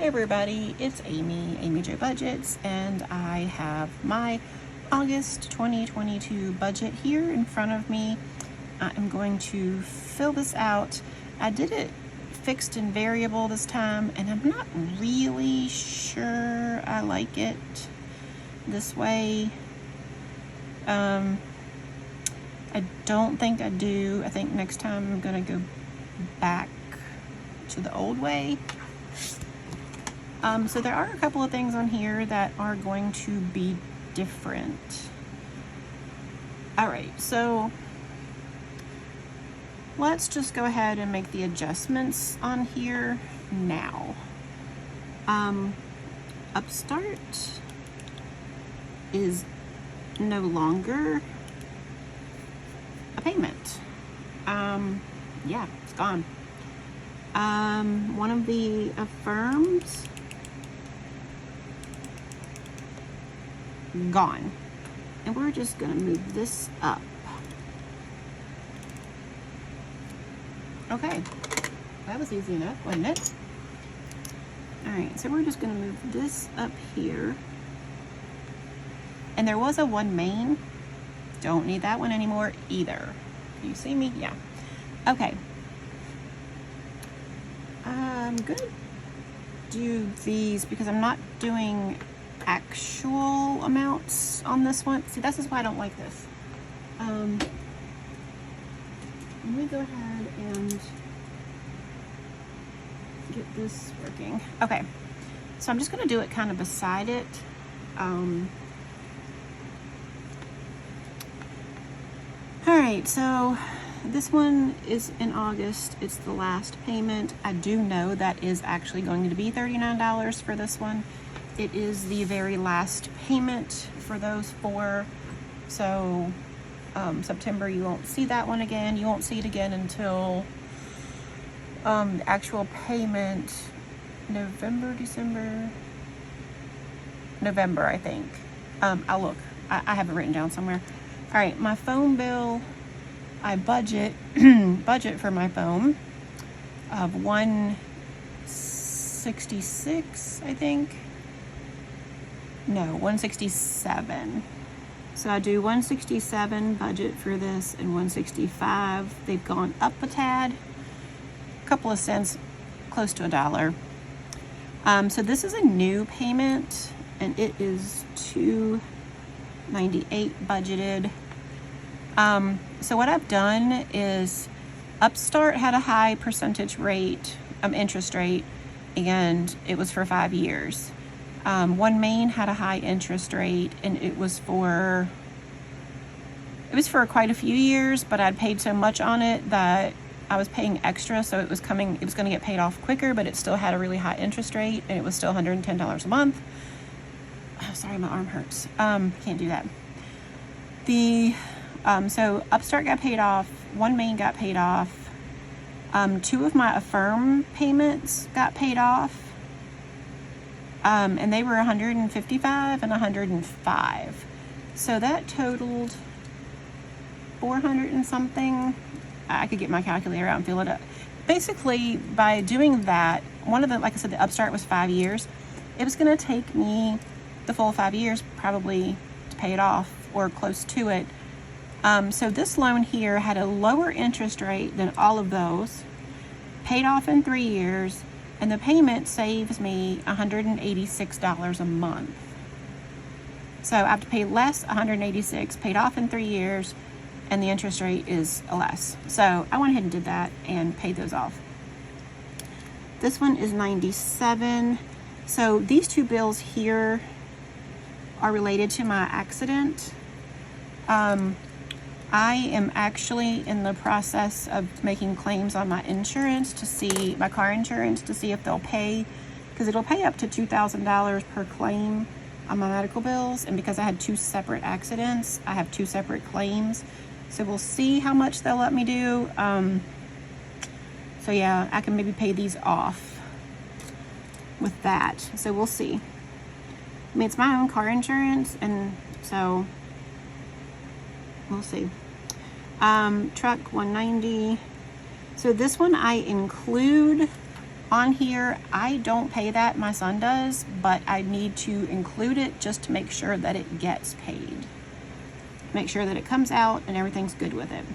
Hey everybody, it's Amy Jo Budgets, and I have my August 2022 budget here in front of me. I am going to fill this out. I did it fixed and variable this time, and I'm not really sure I like it this way. I don't think I do. I think next time I'm gonna go back to the old way. So there are a couple of things on here that are going to be different. All right, so let's just go ahead and make the adjustments on here now. Upstart is no longer a payment. Yeah, it's gone. One of the affirms, gone. And we're just gonna move this up. Okay, that was easy enough, wasn't it? All right, so we're just gonna move this up here. And there was a one main. Don't need that one anymore either. You see me? Yeah. Okay. I'm gonna do these because I'm not doing actual amounts on this one. See, this is why I don't like this. Let me go ahead and get this working. Okay, so I'm just gonna do it kind of beside it. All right, so this one is in August. It's the last payment. I do know that is actually going to be $39 for this one. It is the very last payment for those four. So September, you won't see that one again. You won't see it again until the actual payment, November, I think. I'll look. I have it written down somewhere. All right, my phone bill, I budget for my phone of $166, I think. No, $167. So I do $167 budget for this and $165. They've gone up a tad, a couple of cents, close to $1. So this is a new payment, and it is $298 budgeted. So what I've done is Upstart had a high percentage rate, interest rate, and it was for 5 years. One Main had a high interest rate, and it was for quite a few years, but I'd paid so much on it that I was paying extra, so it was going to get paid off quicker, but it still had a really high interest rate, and it was still $110 a month. Oh, sorry, my arm hurts. Can't do that. So Upstart got paid off, One Main got paid off, two of my Affirm payments got paid off, and they were $155 and $105. So that totaled 400 and something. I could get my calculator out and fill it up. Basically, by doing that, like I said, the Upstart was 5 years. It was going to take me the full 5 years probably to pay it off, or close to it. So this loan here had a lower interest rate than all of those, paid off in 3 years, and the payment saves me $186 a month. So I have to pay less, $186, paid off in 3 years, and the interest rate is less. So I went ahead and did that and paid those off. This one is $97. So these two bills here are related to my accident. I am actually in the process of making claims on my insurance my car insurance, to see if they'll pay, because it'll pay up to $2,000 per claim on my medical bills. And because I had two separate accidents, I have two separate claims. So we'll see how much they'll let me do. So yeah, I can maybe pay these off with that. So we'll see. I mean, it's my own car insurance, and so we'll see. Truck 190. So this one I include On here, I don't pay that, my son does, but I need to include it just to make sure that it gets paid. Make sure that it comes out and everything's good with it.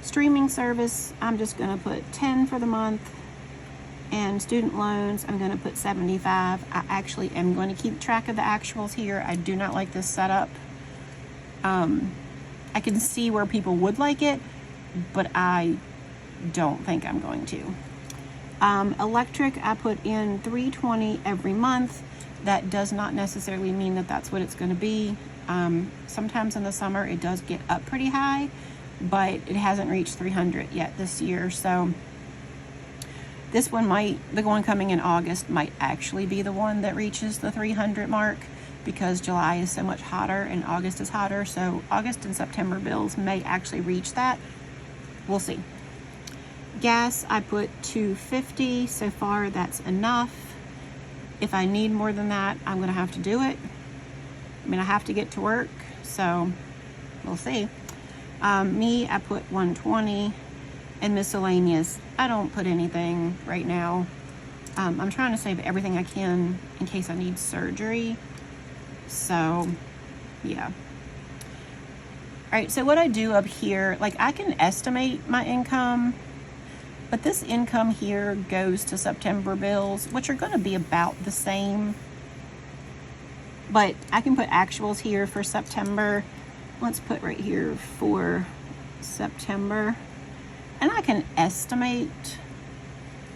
Streaming service, I'm just gonna put 10 for the month. And student loans, I'm gonna put 75. I actually am going to keep track of the actuals here. I do not like this setup. I can see where people would like it, but I don't think I'm going to. Electric, I put in $320 every month. That does not necessarily mean that that's what it's going to be. Sometimes in the summer it does get up pretty high, but it hasn't reached 300 yet this year. So this one the one coming in August might actually be the one that reaches the 300 mark, because July is so much hotter and August is hotter. So August and September bills may actually reach that. We'll see. Gas, I put $2.50. So far, that's enough. If I need more than that, I'm gonna have to do it. I mean, I have to get to work, so we'll see. I put $120. And miscellaneous, I don't put anything right now. I'm trying to save everything I can in case I need surgery. So, yeah. All right, so what I do up here, like I can estimate my income, but this income here goes to September bills, which are gonna be about the same. But I can put actuals here for September. Let's put right here for September. And I can estimate,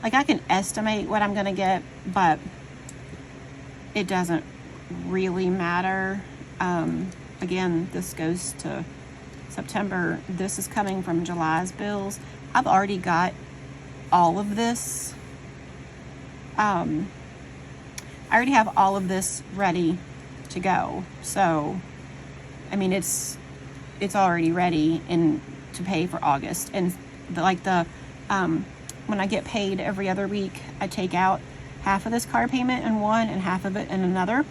what I'm gonna get, but it doesn't really matter. Again, this goes to September. This is coming from July's bills. I've already got all of this. I already have all of this ready to go. So, I mean, it's already ready to pay for August. And when I get paid every other week, I take out half of this car payment in one and half of it in another.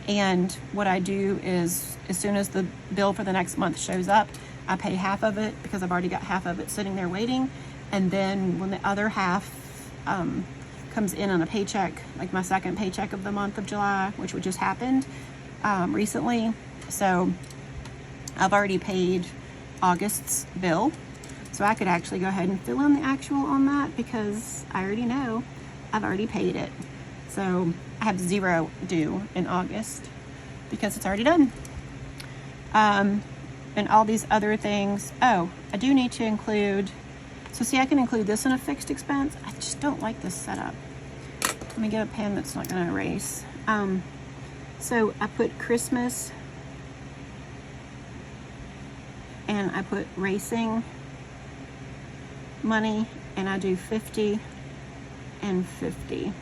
And what I do is, as soon as the bill for the next month shows up, I pay half of it because I've already got half of it sitting there waiting. And then when the other half comes in on a paycheck, like my second paycheck of the month of July, which just happened recently. So I've already paid August's bill. So I could actually go ahead and fill in the actual on that because I already know I've already paid it. So I have zero due in August because it's already done. And all these other things. Oh, I do need to include, so see, I can include this in a fixed expense. I just don't like this setup. Let me get a pen that's not gonna erase. So I put Christmas and I put racing money, and I do 50 and 50.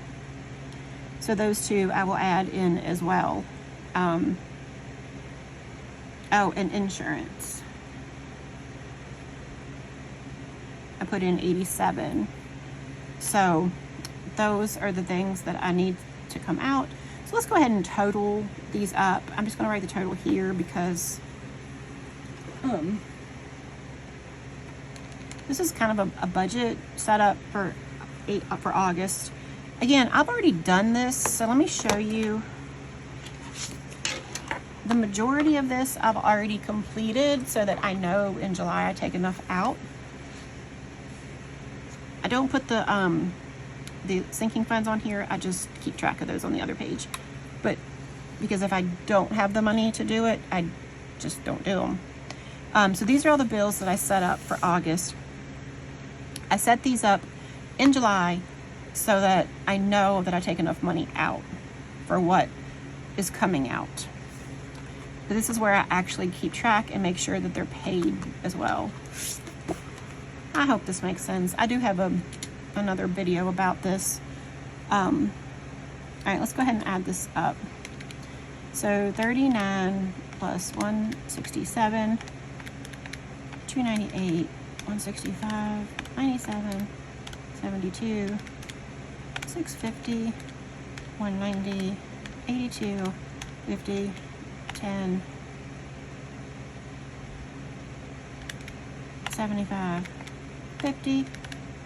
So those two I will add in as well. Oh, and insurance. I put in 87. So those are the things that I need to come out. So let's go ahead and total these up. I'm just gonna write the total here because this is kind of a budget setup for August. Again, I've already done this, so let me show you. The majority of this I've already completed so that I know in July I take enough out. I don't put the sinking funds on here. I just keep track of those on the other page. But because if I don't have the money to do it, I just don't do them. So these are all the bills that I set up for August. I set these up in July so that I know that I take enough money out for what is coming out. But this is where I actually keep track and make sure that they're paid as well. I hope this makes sense. I do have another video about this. All right, let's go ahead and add this up. So 39 plus 167, 298, 165, 97, 72, 650, 190, 82, 50, 10, 75, 50,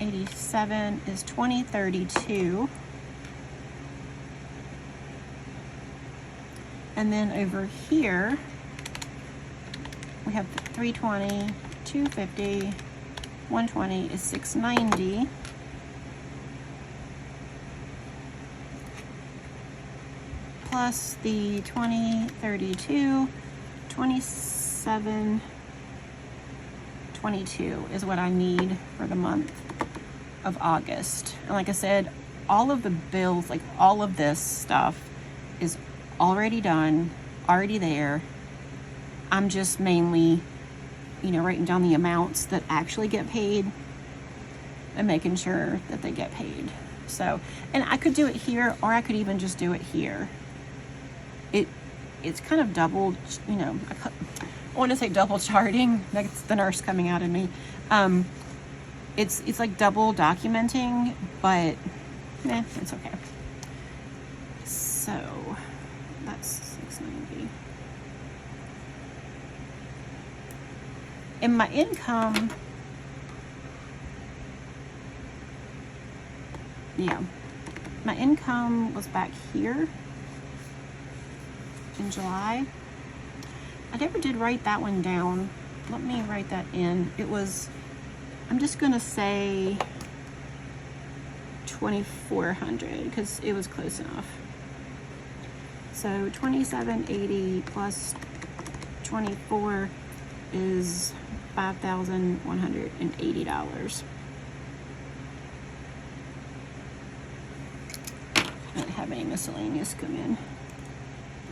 87 is 2032. And then over here, we have 320, 250, 120 is 690. Plus the 2032, 2722 is what I need for the month of August. And like I said, all of the bills, like all of this stuff is already done, already there. I'm just mainly, writing down the amounts that actually get paid and making sure that they get paid. So, and I could do it here, or I could even just do it here. It's kind of double, I want to say double charting. That's the nurse coming out of me. It's like double documenting, but it's okay. So that's 690. And my income, my income was back here in July. I never did write that one down. Let me write that in. It was, I'm just gonna say 2,400 because it was close enough. So 2780 plus 24 is $5,180. I didn't have any miscellaneous come in. I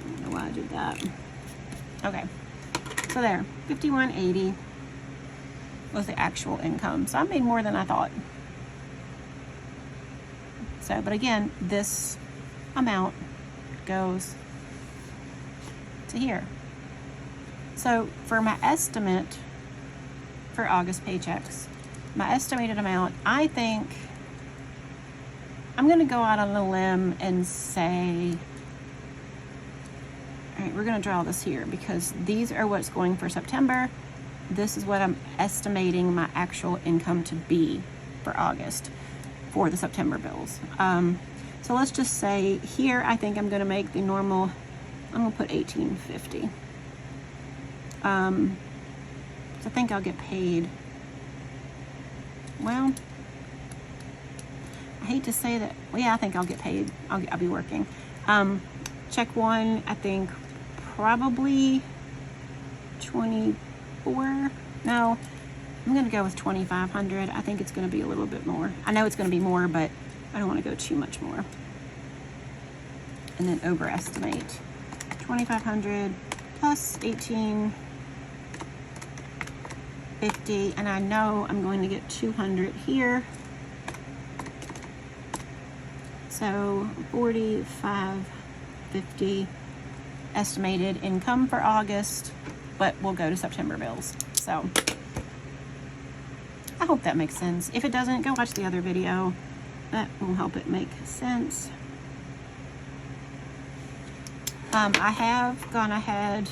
don't know why I did that. Okay, so there, 5180 was the actual income. So I made more than I thought. So, but again, this amount goes to here. So for my estimate for August paychecks, my estimated amount, I think I'm gonna go out on a limb and say, all right, we're gonna draw this here because these are what's going for September. This is what I'm estimating my actual income to be for August for the September bills. So let's just say here, I think I'm gonna make the normal, I'm gonna put 1850. So I think I'll get paid, well, I hate to say that, well, yeah, I think I'll get paid. I'll be working. Check one, I think probably 24. No, I'm gonna go with 2,500. I think it's gonna be a little bit more. I know it's gonna be more, but I don't wanna go too much more. And then overestimate. 2,500 plus 1,850, and I know I'm going to get 200 here. So 4,550 estimated income for August, but we'll go to September bills. So I hope that makes sense. If it doesn't, go watch the other video. That will help it make sense. I have gone ahead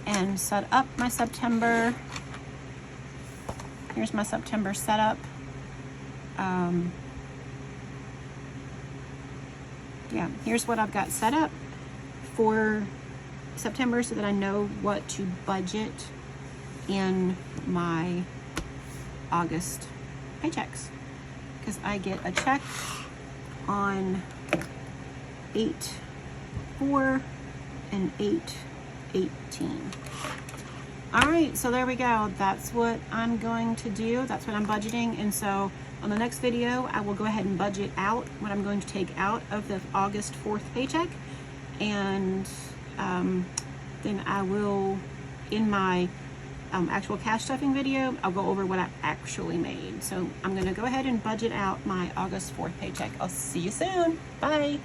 and set up my September. Here's my September setup. Yeah, here's what I've got set up for September so that I know what to budget in my August paychecks. Because I get a check on 8/4 and 8/18. All right, so there we go. That's what I'm going to do. That's what I'm budgeting. And so on the next video, I will go ahead and budget out what I'm going to take out of the August 4th paycheck. And then I will, in my actual cash stuffing video, I'll go over what I actually made. So I'm gonna go ahead and budget out my August 4th paycheck. I'll see you soon. Bye.